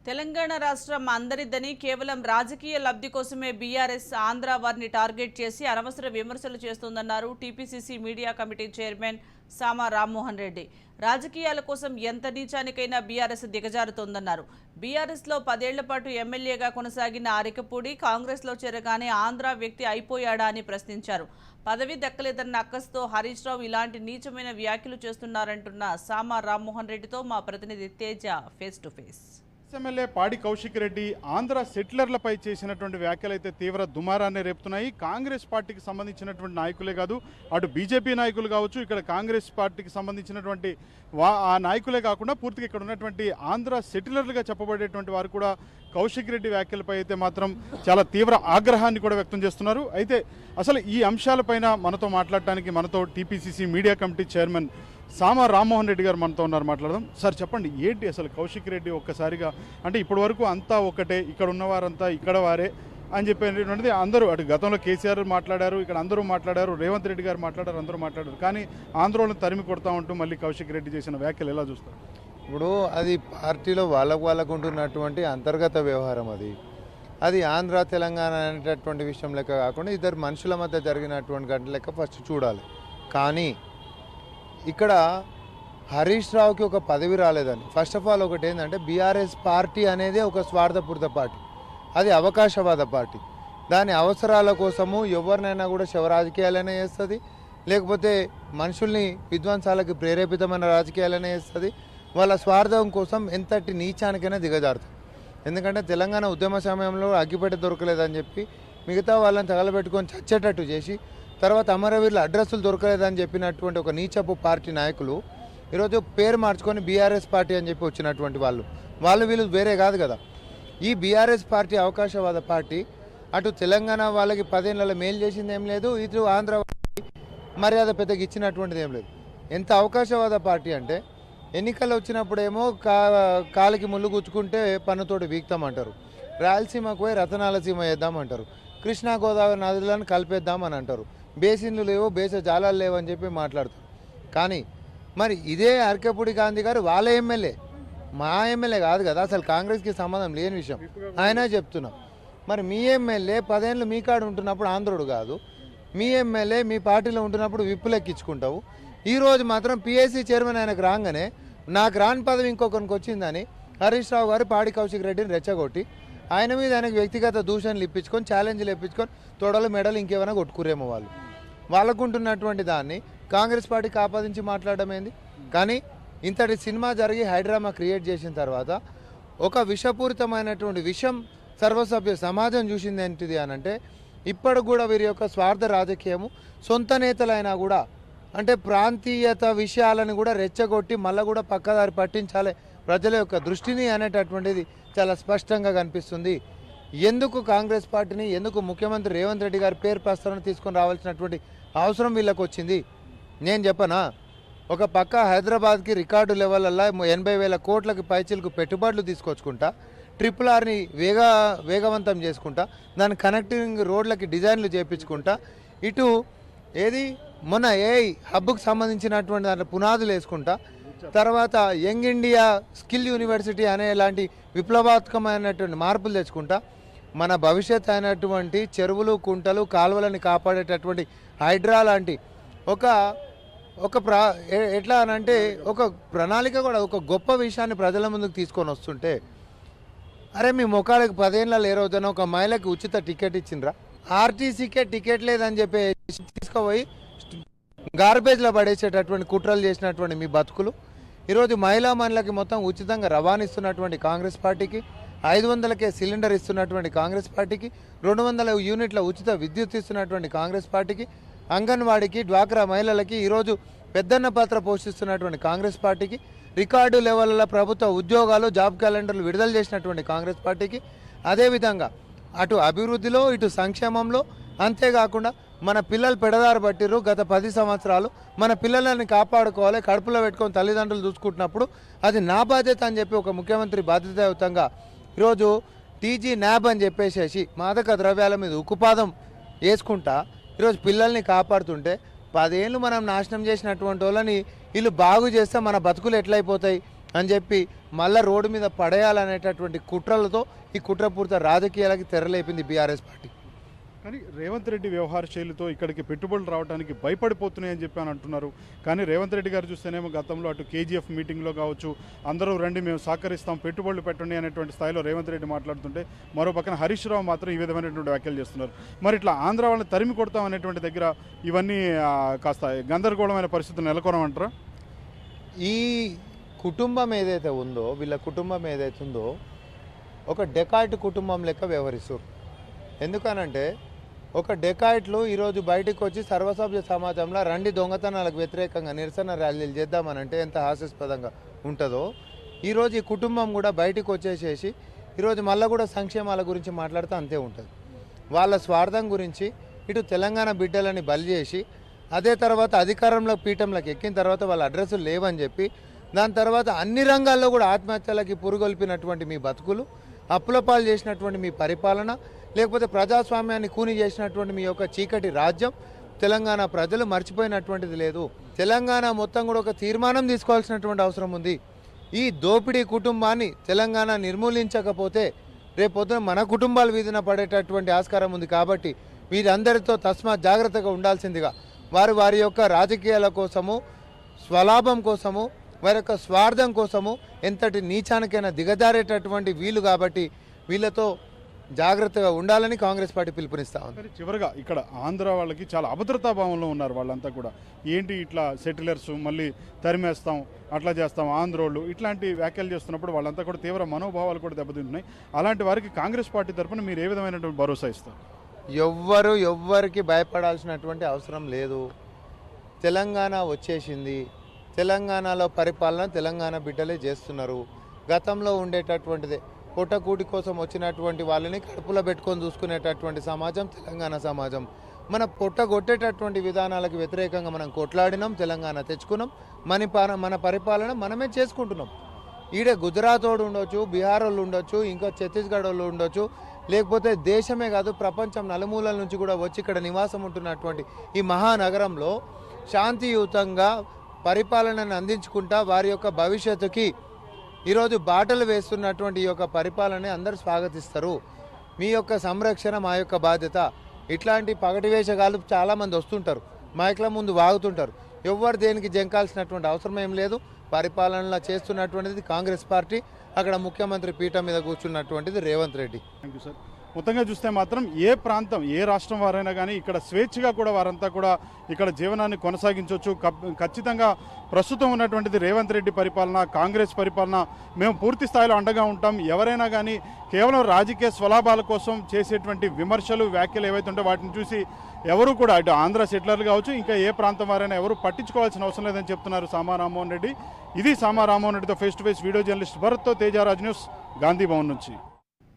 తెలంగాణ రాష్ట్రం అందరిదని కేవలం రాజకీయ లబ్ధి కోసమే బీఆర్ఎస్ ఆంధ్ర వారిని టార్గెట్ చేసి అనవసర విమర్శలు చేస్తోందన్నారు టీపీసీసీ మీడియా కమిటీ చైర్మన్ సామా రామ్మోహన్ రెడ్డి. రాజకీయాల కోసం ఎంత నీచానికైనా బీఆర్ఎస్ దిగజారుతోందన్నారు. బీఆర్ఎస్లో 10 ఏళ్ల పాటు ఎమ్మెల్యేగా కొనసాగిన అరికపూడి కాంగ్రెస్లో చేరగానే ఆంధ్ర వ్యక్తి అయిపోయాడా అని ప్రశ్నించారు. పదవి దక్కలేదన్న అక్కస్తో హరీష్ రావు ఇలాంటి నీచమైన వ్యాఖ్యలు చేస్తున్నారంటున్న సామా రామ్మోహన్ రెడ్డితో మా ప్రతినిధి Teja face to face. MLA పాడి కౌశిక్ రెడ్డి ఆంధ్ర సెటిలర్లపై చేసినటువంటి వ్యాఖ్యలు అయితే తీవ్ర దుమారాన్ని రేపుతున్నాయి. కాంగ్రెస్ పార్టీకి సంబంధించినటువంటి నాయకులే కాదు, అటు బీజేపీ నాయకులు కావచ్చు, ఇక్కడ కాంగ్రెస్ పార్టీకి సంబంధించినటువంటి ఆ నాయకులే కాకుండా పూర్తిగా ఇక్కడ ఉన్నటువంటి ఆంధ్ర సెటిలర్లుగా చెప్పబడేటువంటి వారు కూడా కౌశిక్ రెడ్డి వ్యాఖ్యలపై అయితే మాత్రం చాలా తీవ్ర ఆగ్రహాన్ని కూడా వ్యక్తం చేస్తున్నారు. అయితే అసలు ఈ అంశాలపైన మనతో మాట్లాడటానికి మనతో టీపీసీసీ మీడియా కమిటీ చైర్మన్ సామా రామ్మోహన్ రెడ్డి గారు మనతో ఉన్నారు. మాట్లాడదాం. సార్ చెప్పండి, ఏంటి అసలు కౌశిక్ రెడ్డి ఒక్కసారిగా అంటే ఇప్పటి వరకు అంతా ఒకటే, ఇక్కడ ఉన్నవారంతా ఇక్కడ వారే అని చెప్పేటువంటిది అందరూ, అటు గతంలో కేసీఆర్ మాట్లాడారు, ఇక్కడ అందరూ మాట్లాడారు, రేవంత్ రెడ్డి గారు మాట్లాడారు, అందరూ మాట్లాడారు. కానీ ఆంధ్రోళన తరిమి కొడతా ఉంటూ మళ్ళీ కౌశిక్ రెడ్డి చేసిన వ్యాఖ్యలు ఎలా చూస్తారు? ఇప్పుడు అది పార్టీలో వాళ్ళకు ఉంటున్నటువంటి అంతర్గత వ్యవహారం. అది ఆంధ్ర తెలంగాణ అనేటటువంటి విషయం లెక్క కాకుండా ఇద్దరు మనుషుల మధ్య జరిగినటువంటి గంట లెక్క ఫస్ట్ చూడాలి. కానీ ఇక్కడ హరీష్ రావుకి ఒక పదవి రాలేదని ఫస్ట్ ఆఫ్ ఆల్ ఒకటి ఏంటంటే, బీఆర్ఎస్ పార్టీ అనేది ఒక స్వార్థపూరిత పార్టీ, అది అవకాశవాద పార్టీ. దాని అవసరాల కోసము ఎవరినైనా కూడా శవ రాజకీయాలైనా చేస్తుంది, లేకపోతే మనుషుల్ని విధ్వంసాలకి ప్రేరేపితమైన రాజకీయాలైనా చేస్తుంది. వాళ్ళ స్వార్థం కోసం ఎంతటి నీచానికైనా దిగజారుతుంది. ఎందుకంటే తెలంగాణ ఉద్యమ సమయంలో అగ్గిపెట్ట దొరకలేదని చెప్పి మిగతా వాళ్ళని తగలబెట్టుకొని చచ్చేటట్టు చేసి, తర్వాత అమరవీరుల అడ్రస్సులు దొరకలేదని చెప్పినటువంటి ఒక నీచపు పార్టీ నాయకులు ఈరోజు పేరు మార్చుకొని బీఆర్ఎస్ పార్టీ అని చెప్పి వచ్చినటువంటి వాళ్ళు వీళ్ళు వేరే కాదు కదా. ఈ బీఆర్ఎస్ పార్టీ అవకాశవాద పార్టీ అటు తెలంగాణ వాళ్ళకి 10 ఏళ్ళ మేలు చేసింది ఏం లేదు, ఇటు ఆంధ్ర మర్యాద పెద్దగా ఇచ్చినటువంటిది ఏం లేదు. ఎంత అవకాశవాద పార్టీ అంటే, ఎన్నికలు వచ్చినప్పుడేమో కాలికి ముళ్ళు గుచ్చుకుంటే పన్నుతోటి వీక్తామంటారు, రాయలసీమకు పోయి రతనాల సీమ వేద్దామంటారు, కృష్ణా గోదావరి నదులను కలిపేద్దామని అంటారు, బేసిన్లు లేవు, బేస జాలాలు లేవని చెప్పి మాట్లాడతారు. కానీ మరి ఇదే అరికపూడి గాంధీ గారు వాళ్ళ ఎమ్మెల్యే, మా ఎమ్మెల్యే కాదు కదా, అసలు కాంగ్రెస్కి సంబంధం లేని విషయం ఆయన చెప్తున్నాం. మరి మీ ఎమ్మెల్యే 10 ఏళ్ళు మీ కాడ ఉంటున్నప్పుడు ఆంధ్రుడు కాదు, మీ ఎమ్మెల్యే మీ పార్టీలో ఉంటున్నప్పుడు విప్పులు ఎక్కించుకుంటావు. ఈరోజు మాత్రం పిఎస్సీ చైర్మన్ ఆయనకు రాగానే నాకు రాని పదవి ఇంకొకరికి వచ్చిందని హరీష్ రావు గారు పాడి కౌశిక్ రెడ్డిని రెచ్చగొట్టి ఆయన మీద ఆయనకు వ్యక్తిగత దూషణలు ఇప్పించుకొని ఛాలెంజ్లు ఇప్పించుకొని తొడలు మెడలు ఇంకేమైనా కొట్టుకురేమో వాళ్ళకు ఉంటున్నటువంటి దాన్ని కాంగ్రెస్ పార్టీకి ఆపాదించి మాట్లాడడం ఏంది? కానీ ఇంతటి సినిమా జరిగి హైడ్రామా క్రియేట్ చేసిన తర్వాత ఒక విషపూరితమైనటువంటి విషయం సర్వసభ్య సమాజం చూసింది ఏంటిది అని అంటే, ఇప్పటికి కూడా వీరి యొక్క స్వార్థ రాజకీయము, సొంత నేతలైనా కూడా అంటే ప్రాంతీయత విషయాలను కూడా రెచ్చగొట్టి మళ్ళీ కూడా పక్కదారి పట్టించాలి ప్రజల యొక్క దృష్టిని అనేటటువంటిది చాలా స్పష్టంగా కనిపిస్తుంది. ఎందుకు కాంగ్రెస్ పార్టీని, ఎందుకు ముఖ్యమంత్రి రేవంత్ రెడ్డి గారి పేరు ప్రస్తావన తీసుకొని రావాల్సినటువంటి అవసరం వీళ్ళకి వచ్చింది నేను చెప్పనా? ఒక పక్క హైదరాబాద్కి రికార్డు లెవెల్లో 80,000 కోట్లకి పైచీలకు పెట్టుబడులు తీసుకొచ్చుకుంటా, RRRని వేగవంతం చేసుకుంటా, దాని కనెక్టింగ్ రోడ్లకి డిజైన్లు చేయించుకుంటా, ఇటు ఏది మొన్న ఏఐ హబ్కు సంబంధించినటువంటి దాంట్లో పునాదులు వేసుకుంటా, తర్వాత యంగ్ ఇండియా స్కిల్ యూనివర్సిటీ అనే లాంటి విప్లవాత్మకమైనటువంటి మార్పులు తెచ్చుకుంటా, మన భవిష్యత్ అయినటువంటి చెరువులు, కుంటలు, కాలువలని కాపాడేటటువంటి హైడ్రా లాంటి ఎట్లా అనంటే ఒక ప్రణాళిక కూడా, ఒక గొప్ప విషయాన్ని ప్రజల ముందుకు తీసుకొని వస్తుంటే, అరే మీ ముఖాలకు 10 ఏళ్ళ ఏ రోజున ఒక మహిళకి ఉచిత టికెట్ ఇచ్చిండ్రా? ఆర్టీసీకే టికెట్ లేదని చెప్పి తీసుకుపోయి గార్బేజ్లో పడేసేటటువంటి కుట్రలు చేసినటువంటి మీ బతుకులు, ఈరోజు మహిళలకి మొత్తం ఉచితంగా రవాణిస్తున్నటువంటి కాంగ్రెస్ పార్టీకి, 500కే సిలిండర్ ఇస్తున్నటువంటి కాంగ్రెస్ పార్టీకి, 200 యూనిట్ల ఉచిత విద్యుత్ ఇస్తున్నటువంటి కాంగ్రెస్ పార్టీకి, అంగన్వాడీకి, డ్వాక్రా మహిళలకి ఈరోజు పెద్దన్న పాత్ర పోషిస్తున్నటువంటి కాంగ్రెస్ పార్టీకి, రికార్డు లెవెల్ల ప్రభుత్వ ఉద్యోగాలు, జాబ్ క్యాలెండర్లు విడుదల చేసినటువంటి కాంగ్రెస్ పార్టీకి, అదేవిధంగా అటు అభివృద్ధిలో ఇటు సంక్షేమంలో, అంతేకాకుండా మన పిల్లలు పెడదారు పట్టిర్రు. గత 10 సంవత్సరాలు మన పిల్లలని కాపాడుకోవాలి, కడుపులో పెట్టుకొని తల్లిదండ్రులు చూసుకుంటున్నప్పుడు అది నా బాధ్యత అని చెప్పి ఒక ముఖ్యమంత్రి బాధ్యతాయుతంగా ఈరోజు టీజీ న్యాబ్ అని చెప్పేసేసి మాదక ద్రవ్యాల మీద ఉక్కుపాదం వేసుకుంటా ఈరోజు పిల్లల్ని కాపాడుతుంటే, 10 ఏళ్ళు మనం నాశనం చేసినటువంటి వాళ్ళని వీళ్ళు బాగు చేస్తే మన బతుకులు ఎట్లయిపోతాయి అని చెప్పి మళ్ళీ రోడ్డు మీద పడేయాలనేటటువంటి కుట్రలతో ఈ కుట్రపూరిత రాజకీయాలకి తెరలేపింది బీఆర్ఎస్ పార్టీ. కానీ రేవంత్ రెడ్డి వ్యవహార శైలితో ఇక్కడికి పెట్టుబడులు రావడానికి భయపడిపోతున్నాయని చెప్పి అని అంటున్నారు. కానీ రేవంత్ రెడ్డి గారు చూస్తేనేమో గతంలో అటు కేజీఎఫ్ మీటింగ్లో కావచ్చు అందరూ రండి మేము సహకరిస్తాం పెట్టుబడులు పెట్టండి అనేటువంటి స్థాయిలో రేవంత్ రెడ్డి మాట్లాడుతుంటే మరో పక్కన హరీష్ రావు మాత్రం ఈ విధమైనటువంటి వ్యాఖ్యలు చేస్తున్నారు. మరి ఇట్లా ఆంధ్ర వాళ్ళని తరిమి కొడతాం అనేటువంటి దగ్గర ఇవన్నీ కాస్త గందరగోళమైన పరిస్థితులు నెలకొనమంటారా? ఈ కుటుంబం ఏదైతే ఉందో వీళ్ళ కుటుంబం ఏదైతే ఉందో ఒక డెకాయిట్ కుటుంబం లెక్క వ్యవహరిస్తారు. ఎందుకనంటే ఒక డెకాయిట్లు ఈరోజు బయటకు వచ్చి సర్వసభ్య సమాజంలో రండి దొంగతనాలకు వ్యతిరేకంగా నిరసన ర్యాలీలు చేద్దామనంటే ఎంత హాస్యాస్పదంగా ఉంటుందో ఈరోజు ఈ కుటుంబం కూడా బయటకు వచ్చేసేసి ఈరోజు మళ్ళీ కూడా సంక్షేమాల గురించి మాట్లాడితే అంతే ఉంటుంది. వాళ్ళ స్వార్థం గురించి ఇటు తెలంగాణ బిడ్డలని బలి చేసి అదే తర్వాత అధికారంలో పీఠంలోకి ఎక్కిన తర్వాత వాళ్ళ అడ్రస్సులు లేవని చెప్పి దాని తర్వాత అన్ని రంగాల్లో కూడా ఆత్మహత్యలకి పురుగొల్పినటువంటి మీ బతుకులు, అప్పులపాలు చేసినటువంటి మీ పరిపాలన, లేకపోతే ప్రజాస్వామ్యాన్ని కూని చేసినటువంటి మీ యొక్క చీకటి రాజ్యం తెలంగాణ ప్రజలు మర్చిపోయినటువంటిది లేదు. తెలంగాణ మొత్తం కూడా ఒక తీర్మానం తీసుకోవాల్సినటువంటి అవసరం ఉంది. ఈ దోపిడీ కుటుంబాన్ని తెలంగాణ నిర్మూలించకపోతే రేపొద్దున మన కుటుంబాల వీధిన పడేటటువంటి ఆస్కారం ఉంది. కాబట్టి వీరందరితో తస్మాత్ జాగ్రత్తగా ఉండాల్సిందిగా వారి యొక్క రాజకీయాల కోసము, స్వలాభం కోసము, వారి యొక్క స్వార్థం కోసము ఎంతటి నీచానికైనా దిగజారేటటువంటి వీలు. కాబట్టి వీళ్ళతో జాగ్రత్తగా ఉండాలని కాంగ్రెస్ పార్టీ పిలుపునిస్తా ఉంది. చివరిగా ఇక్కడ ఆంధ్ర వాళ్ళకి చాలా అభద్రతా భావంలో ఉన్నారు వాళ్ళంతా కూడా. ఏంటి ఇట్లా సెటిలర్స్ మళ్ళీ తరిమేస్తాం అట్లా చేస్తాం ఆంధ్రోళ్ళు ఇట్లాంటి వ్యాఖ్యలు చేస్తున్నప్పుడు వాళ్ళంతా కూడా తీవ్ర మనోభావాలు కూడా దెబ్బతింటున్నాయి. అలాంటి వారికి కాంగ్రెస్ పార్టీ తరఫున మీరు ఏ విధమైనటువంటి భరోసా ఇస్తారు? ఎవ్వరికి భయపడాల్సినటువంటి అవసరం లేదు. తెలంగాణ వచ్చేసింది. తెలంగాణలో పరిపాలన తెలంగాణ బిడ్డలే చేస్తున్నారు. గతంలో ఉండేటటువంటిదే పొట్టకూటి కోసం వచ్చినటువంటి వాళ్ళని కడుపులో పెట్టుకొని చూసుకునేటటువంటి సమాజం తెలంగాణ సమాజం. మన పొట్టగొట్టేటటువంటి విధానాలకు వ్యతిరేకంగా మనం కొట్లాడినాం, తెలంగాణ తెచ్చుకున్నాం. మన పరిపాలన మనమే చేసుకుంటున్నాం. ఈడే గుజరాత్ వాళ్ళు ఉండొచ్చు, బీహార్ వాళ్ళు ఉండొచ్చు, ఇంకా ఛత్తీస్గఢ్ వాళ్ళు ఉండొచ్చు, లేకపోతే దేశమే కాదు ప్రపంచం నలుమూలల నుంచి కూడా వచ్చి ఇక్కడ నివాసం ఉంటున్నటువంటి ఈ మహానగరంలో శాంతియుతంగా పరిపాలనను అందించుకుంటా వారి యొక్క భవిష్యత్తుకి ఈరోజు బాటలు వేస్తున్నటువంటి ఈ యొక్క పరిపాలన అందరూ స్వాగతిస్తారు. మీ యొక్క సంరక్షణ మా యొక్క బాధ్యత. ఇట్లాంటి పగటి వేషగాళ్ళు చాలామంది వస్తుంటారు, మైక్ల ముందు వాగుతుంటారు. ఎవరు దేనికి జంకాల్సినటువంటి అవసరం ఏం లేదు. పరిపాలనలో చేస్తున్నటువంటిది కాంగ్రెస్ పార్టీ, అక్కడ ముఖ్యమంత్రి పీఠం మీద కూర్చున్నటువంటిది Revanth Reddy. Thank you sir. మొత్తంగా చూస్తే మాత్రం ఏ ప్రాంతం ఏ రాష్ట్రం వారైనా కానీ ఇక్కడ స్వేచ్ఛగా కూడా వారంతా కూడా ఇక్కడ జీవనాన్ని కొనసాగించవచ్చు. ఖచ్చితంగా ప్రస్తుతం ఉన్నటువంటిది రేవంత్ రెడ్డి పరిపాలన, కాంగ్రెస్ పరిపాలన మేము పూర్తి స్థాయిలో అండగా ఉంటాం. ఎవరైనా కానీ కేవలం రాజకీయ స్వలాభాల కోసం చేసేటువంటి విమర్శలు వ్యాఖ్యలు ఏవైతే ఉంటే వాటిని చూసి ఎవరు కూడా ఇటు ఆంధ్ర సెటిలర్లు కావచ్చు ఇంకా ఏ ప్రాంతం వారైనా ఎవరు పట్టించుకోవాల్సిన అవసరం లేదని చెప్తున్నారు సామా రామ్మోహన్ రెడ్డి. ఇది సామా రామ్మోహన్ రెడ్డితో face to face video journalist భరత్తో తేజారాజ్ న్యూస్, గాంధీ భవన్ నుంచి.